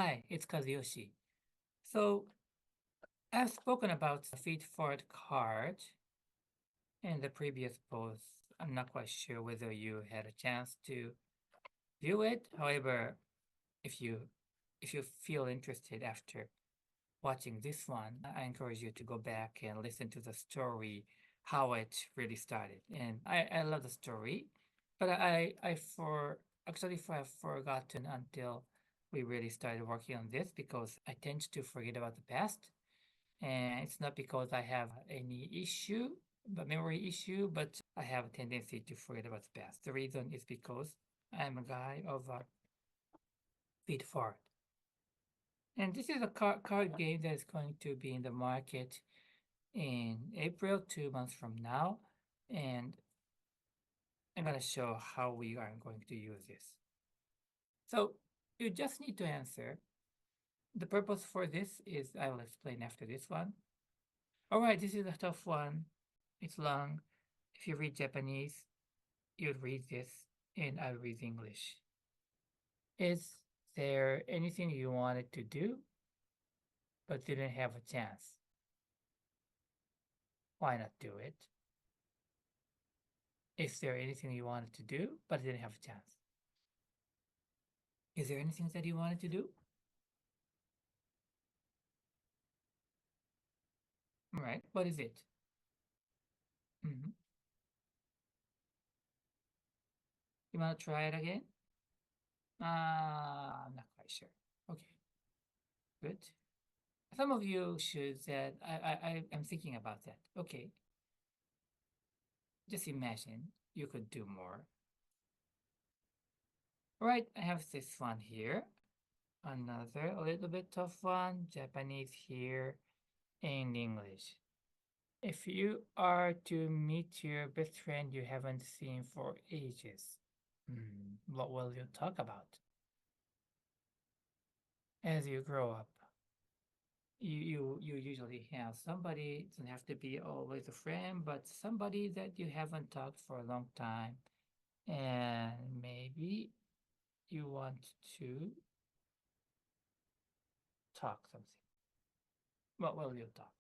Hi, it's Kazuyoshi. So, I've spoken about the feed forward card in the previous post. I'm not quite sure whether you had a chance to view it. However, if you if you feel interested after watching this one, I encourage you to go back and listen to the story, how it really started. And I love the story, but I've forgotten until we really started working on this because I tend to forget about the past. And it's not because I have any issue, but memory issue, but I have a tendency to forget about the past. The reason is because I'm a guy of feed forward. And this is a card game that is going to be in the market in April, 2 months from now. And I'm going to show how we are going to use this. So you just need to answer. The purpose for this is I will explain after this one. All right, this is a tough one. It's long. If you read Japanese, you'd read this and I'll read English. Is there anything you wanted to do but didn't have a chance? Why not do it? Is there anything you wanted to do but didn't have a chance? Is there anything that you wanted to do? All right, what is it? Mhm. You want to try it again? I'm not quite sure. Okay, good. Some of you should said I'm thinking about that. Okay, just imagine you could do more. All right, I have this one here. Another a little bit tough one, Japanese here and English. If you are to meet your best friend you haven't seen for ages, what will you talk about? As you grow up, you usually have somebody, it doesn't have to be always a friend, but somebody that you haven't talked for a long time, and maybe you want to talk something. What will you talk?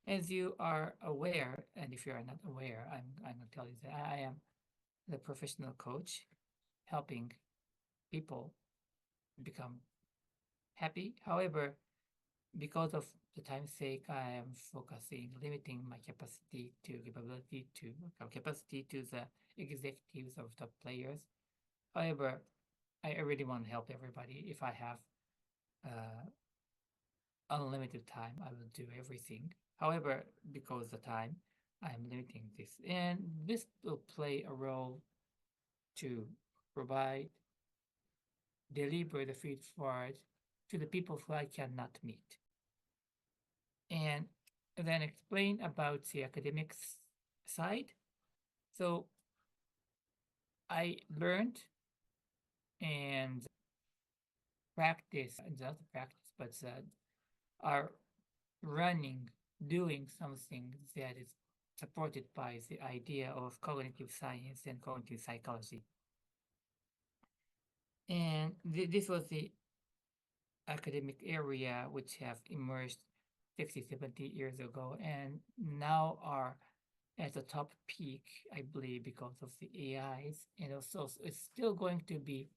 As you are aware, and if you are not aware, I'm going to tell you that I am the professional coach helping people become happy. However, because of the time's sake, I am focusing, limiting my capacity to capacity to the executives of top players. However, I really want to help everybody. If I have uh, unlimited time, I will do everything. However, because the time, I'm limiting this. And this will play a role to provide, deliver the feed forward to the people who I cannot meet. And then explain about the academics side. So I learned and practice, not practice, but are running, doing something that is supported by the idea of cognitive science and cognitive psychology. And this was the academic area which have emerged 60, 70 years ago and now are at the top peak, I believe, because of the AIs. And also it's still going to be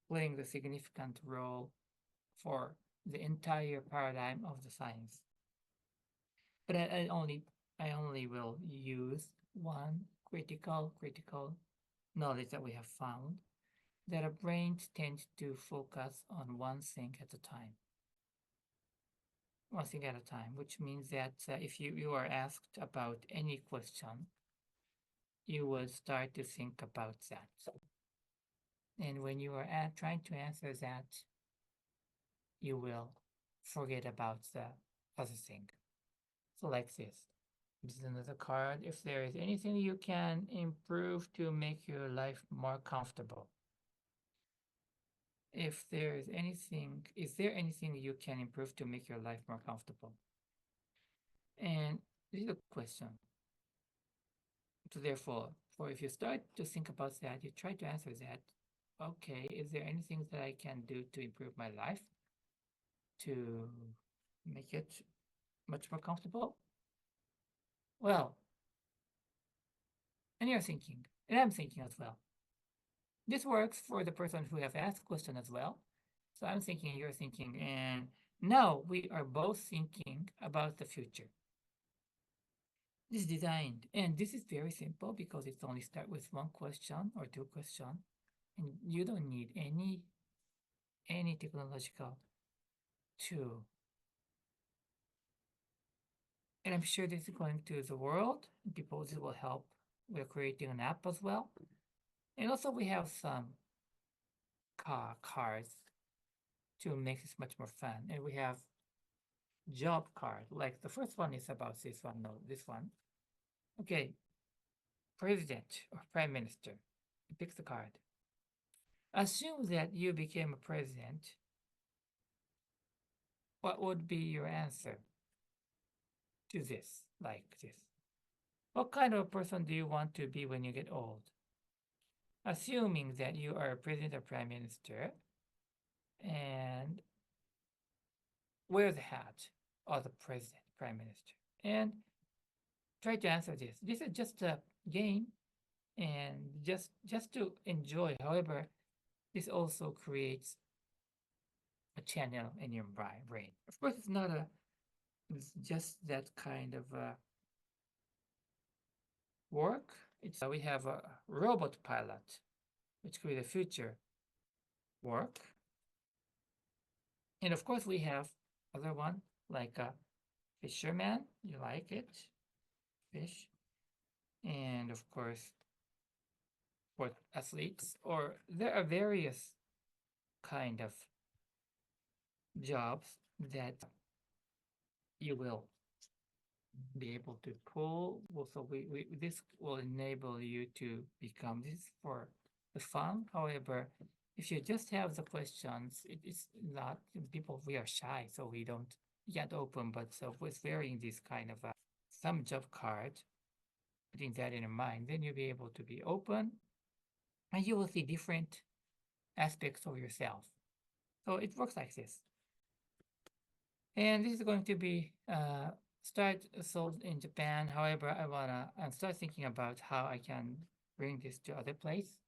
playing the significant role for the entire paradigm of the science. But I only will use one critical knowledge that we have found that our brains tend to focus on one thing at a time. One thing at a time, which means that if you are asked about any question, you will start to think about that. And when you are trying to answer that, you will forget about the other thing. So like this. This is another card. If there is anything you can improve to make your life more comfortable. If there is anything, is there anything you can improve to make your life more comfortable? And this is a question. So therefore, if you start to think about that, you try to answer that, okay, is there anything that I can do to improve my life to make it much more comfortable? Well, and you're thinking, and I'm thinking as well. This works for the person who have asked question as well. So I'm thinking, you're thinking, and now we are both thinking about the future. This is designed, and this is very simple because it's only start with one question or two question, and you don't need any technological tool. And I'm sure this is going to the world. People, this will help. We're creating an app as well, and also we have some cards to make this much more fun. And we have job card. Like the first one is about this one. No, this one. Okay, president or prime minister. Pick the card. Assume that you became a president. What would be your answer to this? Like this. What kind of a person do you want to be when you get old? Assuming that you are a president or prime minister and wear the hat of the president, prime minister, and try to answer this. This is just a game and just to enjoy. However, this also creates a channel in your brain. Of course, it's not a it's just that kind of work. It's we have a robot pilot, which could be the future work, and of course we have other one like a fisherman. You like it, fish, and of course for athletes, or there are various kind of jobs that you will be able to pull. Also, we this will enable you to become this for the fun. However, if you just have the questions, it's not people. We are shy, so we don't yet open. But so with wearing this kind of some job card, putting that in your mind, then you'll be able to be open, and you will see different aspects of yourself. So it works like this. And this is going to be start sold in Japan. However, I start thinking about how I can bring this to other place.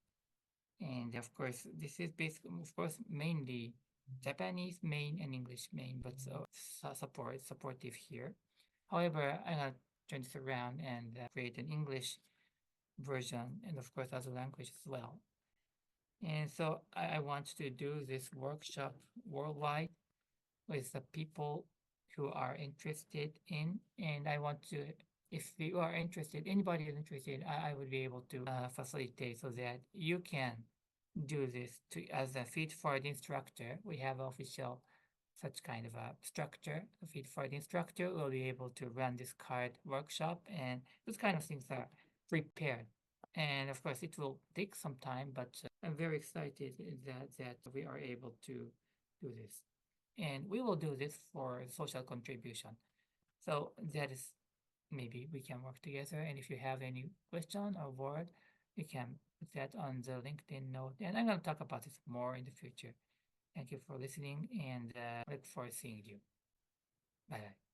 And of course, this is basically, of course, mainly Japanese main and English main, but supportive here. However, I'm gonna turn this around and create an English version, and of course, other language as well. And so I want to do this workshop worldwide with the people who are interested in, and I want to, if you are interested, anybody is interested, I would be able to facilitate so that you can do this to as a feed forward instructor. We have official such kind of a structure. The feed forward instructor will be able to run this card workshop, and those kind of things are prepared. And of course, it will take some time, but I'm very excited that we are able to do this. And we will do this for social contribution. So that is maybe we can work together. And if you have any question or word, you can put that on the LinkedIn note. And I'm going to talk about this more in the future. Thank you for listening and look forward to seeing you. Bye bye.